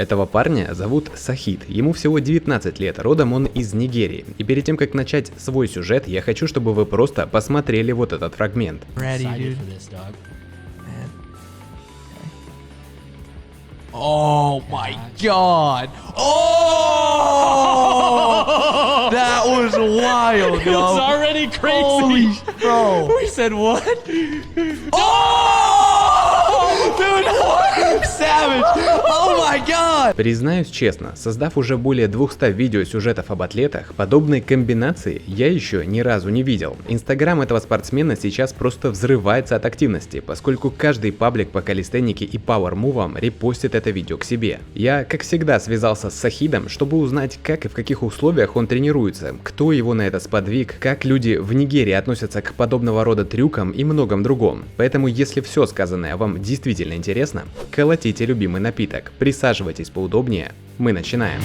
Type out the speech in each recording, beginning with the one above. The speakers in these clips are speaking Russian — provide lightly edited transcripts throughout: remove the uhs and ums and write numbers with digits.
Этого парня зовут Сахид, ему всего 19 лет, родом он из Нигерии. И перед тем, как начать свой сюжет, я хочу, чтобы вы просто посмотрели вот этот фрагмент. Oh my god! Oh! That was wild, yo. It was already crazy. Holy, bro. We said what? Oh! Dude, what? Savage! Oh my god! Признаюсь честно, создав уже более 200 видеосюжетов об атлетах, подобной комбинации я еще ни разу не видел. Инстаграм этого спортсмена сейчас просто взрывается от активности, поскольку каждый паблик по калистенике и пауэр-мувам репостит это видео к себе. Я, как всегда, связался с Сахидом, чтобы узнать, как и в каких условиях он тренируется, кто его на это сподвиг, как люди в Нигерии относятся к подобного рода трюкам и многом другом. Поэтому, если все сказанное вам действительно интересно, колотите любимый напиток, присаживайтесь поудобнее, мы начинаем.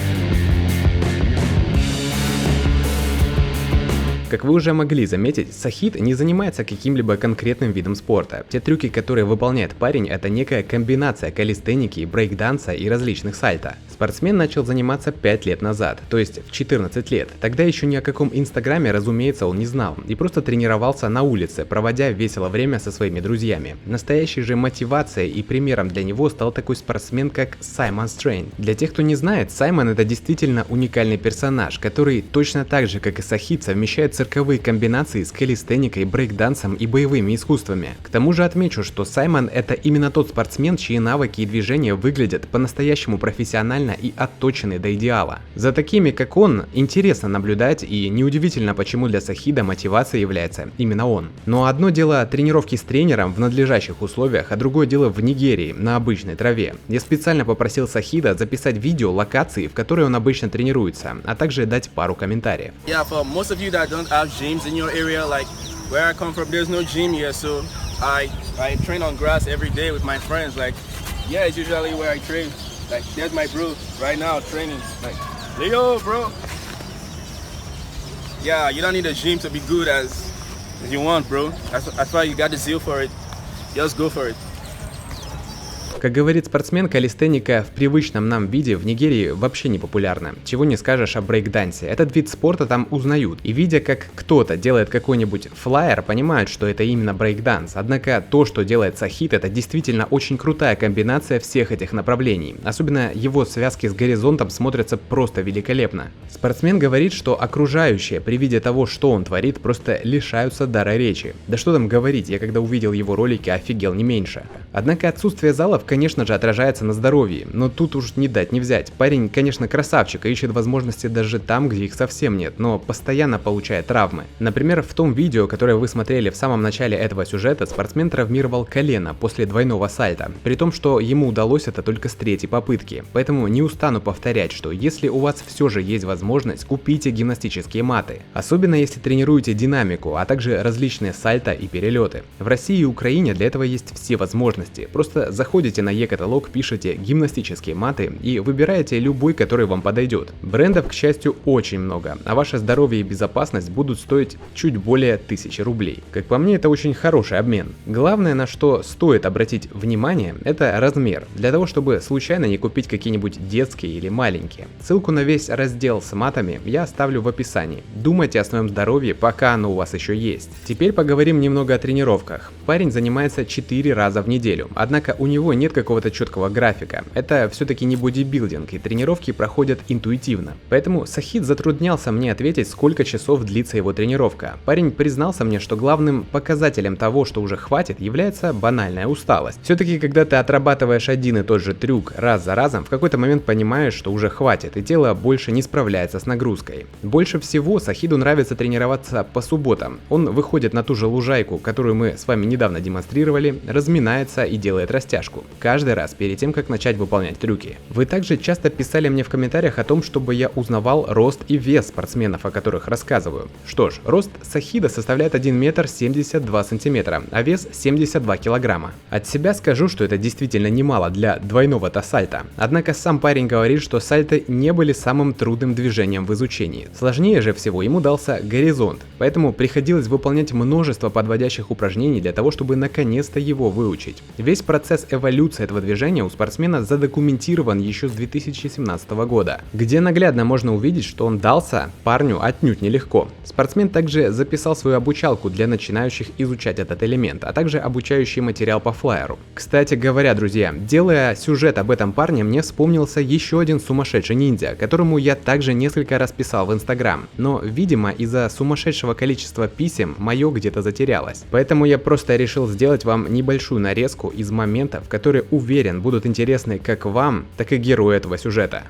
Как вы уже могли заметить, Сахид не занимается каким-либо конкретным видом спорта. Те трюки, которые выполняет парень, это некая комбинация калистеники, брейкданса и различных сальто. Спортсмен начал заниматься 5 лет назад, то есть в 14 лет. Тогда еще ни о каком инстаграме, разумеется, он не знал и просто тренировался на улице, проводя весело время со своими друзьями. Настоящей же мотивацией и примером для него стал такой спортсмен, как Саймон Стрейн. Для тех, кто не знает, Саймон — это действительно уникальный персонаж, который точно так же, как и Сахид, совмещает цирковые комбинации с калистеникой, брейкдансом и боевыми искусствами. К тому же отмечу, что Саймон — это именно тот спортсмен, чьи навыки и движения выглядят по-настоящему профессионально и отточены до идеала. За такими, как он, интересно наблюдать, и неудивительно, почему для Сахида мотивацией является именно он. Но одно дело тренировки с тренером в надлежащих условиях, а другое дело в Нигерии, на обычной траве. Я специально попросил Сахида записать видео локации, в которой он обычно тренируется, а также дать пару комментариев. Have gyms in your area, like where I come from, there's no gym here, so I train on grass every day with my friends. Like, yeah, it's usually where I train. Like, there's my bro right now training. Like, Leo, bro. Yeah, you don't need a gym to be good as you want, bro. That's why you got the zeal for it. Just go for it. Как говорит спортсмен, калистеника в привычном нам виде в Нигерии вообще не популярна. Чего не скажешь о брейкдансе. Этот вид спорта там узнают. И видя, как кто-то делает какой-нибудь флайер, понимают, что это именно брейкданс. Однако то, что делает Сахид, это действительно очень крутая комбинация всех этих направлений. Особенно его связки с горизонтом смотрятся просто великолепно. Спортсмен говорит, что окружающие при виде того, что он творит, просто лишаются дара речи. Да что там говорить, я когда увидел его ролики, офигел не меньше. Однако отсутствие залов, конечно же, отражается на здоровье, но тут уж не дать не взять. Парень, конечно, красавчик и ищет возможности даже там, где их совсем нет, но постоянно получает травмы. Например, в том видео, которое вы смотрели в самом начале этого сюжета, спортсмен травмировал колено после двойного сальто, при том, что ему удалось это только с 3-й попытки. Поэтому не устану повторять, что если у вас все же есть возможность, купите гимнастические маты. Особенно если тренируете динамику, а также различные сальто и перелеты. В России и Украине для этого есть все возможности. Просто заходите на e-каталог, пишите гимнастические маты и выбираете любой, который вам подойдет. Брендов, к счастью, очень много, а ваше здоровье и безопасность будут стоить чуть более 1000 рублей. Как по мне, это очень хороший обмен. Главное, на что стоит обратить внимание, это размер, для того, чтобы случайно не купить какие-нибудь детские или маленькие. Ссылку на весь раздел с матами я оставлю в описании. Думайте о своем здоровье, пока оно у вас еще есть. Теперь поговорим немного о тренировках. Парень занимается 4 раза в неделю, однако у него нет какого-то четкого графика. Это все-таки не бодибилдинг, и тренировки проходят интуитивно. Поэтому Сахид затруднялся мне ответить, сколько часов длится его тренировка. Парень признался мне, что главным показателем того, что уже хватит, является банальная усталость. Все-таки, когда ты отрабатываешь один и тот же трюк раз за разом, в какой-то момент понимаешь, что уже хватит, и тело больше не справляется с нагрузкой. Больше всего Сахиду нравится тренироваться по субботам. Он выходит на ту же лужайку, которую мы с вами недавно демонстрировали, разминается и делает растяжку. Каждый раз перед тем, как начать выполнять трюки. Вы также часто писали мне в комментариях о том, чтобы я узнавал рост и вес спортсменов, о которых рассказываю. Что ж, рост Сахида составляет 1 метр 72 сантиметра, а вес 72 килограмма. От себя скажу, что это действительно немало для двойного-то сальто. Однако сам парень говорит, что сальто не были самым трудным движением в изучении. Сложнее же всего ему дался горизонт, поэтому приходилось выполнять множество подводящих упражнений для того, чтобы наконец-то его выучить. Весь процесс эволюции этого движения у спортсмена задокументирован еще с 2017 года, где наглядно можно увидеть, что он дался парню отнюдь нелегко. Спортсмен также записал свою обучалку для начинающих изучать этот элемент, а также обучающий материал по флайеру. Кстати говоря, друзья, делая сюжет об этом парне, мне вспомнился еще один сумасшедший ниндзя, которому я также несколько раз писал в Инстаграм, но, видимо, из-за сумасшедшего количества писем мое где-то затерялось. Поэтому я просто решил сделать вам небольшую нарезку из моментов, которые, уверен, будут интересны как вам, так и герою этого сюжета.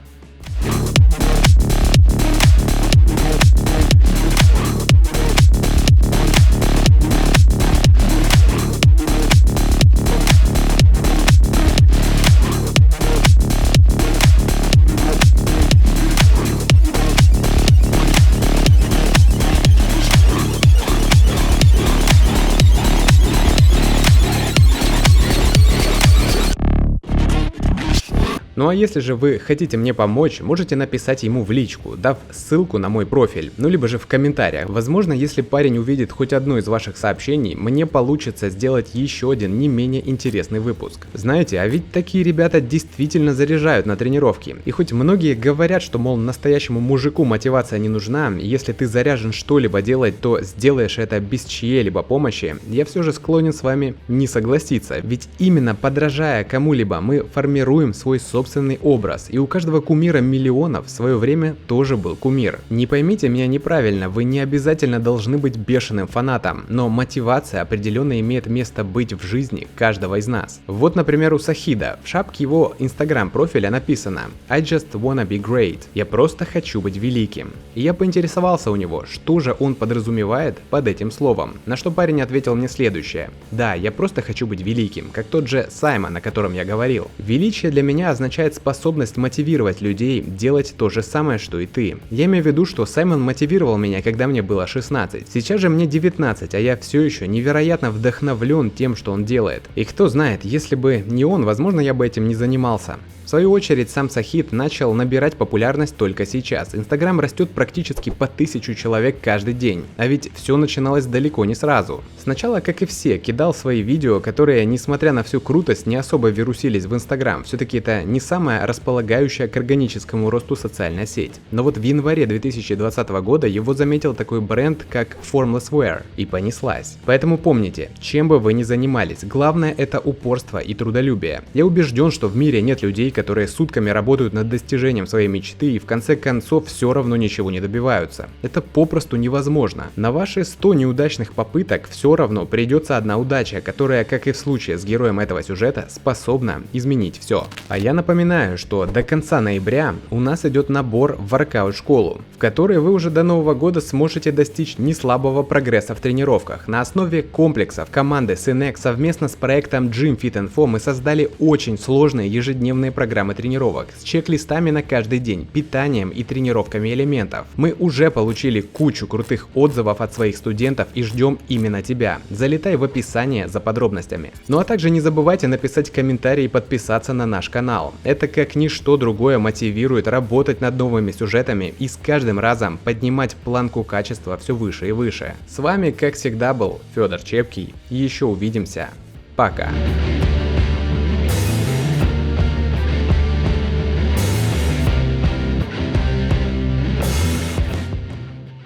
Ну а если же вы хотите мне помочь, можете написать ему в личку, дав ссылку на мой профиль, ну либо же в комментариях. Возможно, если парень увидит хоть одно из ваших сообщений, мне получится сделать еще один не менее интересный выпуск. Знаете, а ведь такие ребята действительно заряжают на тренировки. И хоть многие говорят, что, мол, настоящему мужику мотивация не нужна, и если ты заряжен что-либо делать, то сделаешь это без чьей-либо помощи, я все же склонен с вами не согласиться. Ведь именно подражая кому-либо, мы формируем свой собственный образ, и у каждого кумира миллионов в свое время тоже был кумир. Не поймите меня неправильно, вы не обязательно должны быть бешеным фанатом, но мотивация определенно имеет место быть в жизни каждого из нас. Вот, например, у Сахида, в шапке его инстаграм профиля написано I just wanna be great, я просто хочу быть великим. И я поинтересовался у него, что же он подразумевает под этим словом, на что парень ответил мне следующее: да, я просто хочу быть великим, как тот же Саймон, о котором я говорил. Величие для меня означает способность мотивировать людей делать то же самое, что и ты. Я имею в виду, что Саймон мотивировал меня, когда мне было 16. Сейчас же мне 19, а я все еще невероятно вдохновлен тем, что он делает. И кто знает, если бы не он, возможно, я бы этим не занимался. В свою очередь, сам Сахид начал набирать популярность только сейчас. Инстаграм растет практически по 1000 человек каждый день. А ведь все начиналось далеко не сразу. Сначала, как и все, кидал свои видео, которые, несмотря на всю крутость, не особо вирусились в Инстаграм. Все-таки это не самая располагающая к органическому росту социальная сеть. Но вот в январе 2020 года его заметил такой бренд, как Formless Wear, и понеслась. Поэтому помните, чем бы вы ни занимались, главное это упорство и трудолюбие. Я убежден, что в мире нет людей, которые сутками работают над достижением своей мечты и в конце концов все равно ничего не добиваются. Это попросту невозможно. На ваши 100 неудачных попыток все равно придется одна удача, которая, как и в случае с героем этого сюжета, способна изменить все. А я напоминаю, что до конца ноября у нас идет набор в воркаут-школу, в которой вы уже до Нового года сможете достичь неслабого прогресса в тренировках. На основе комплексов команды Synex совместно с проектом Gym Fit Info мы создали очень сложные ежедневные программы тренировок с чек-листами на каждый день, питанием и тренировками элементов. Мы уже получили кучу крутых отзывов от своих студентов и ждем именно тебя. Залетай в описание за подробностями. Ну а также не забывайте написать комментарий и подписаться на наш канал. Это как ничто другое мотивирует работать над новыми сюжетами и с каждым разом поднимать планку качества все выше и выше. С вами, как всегда, был Федор Чепкий. Еще увидимся. Пока.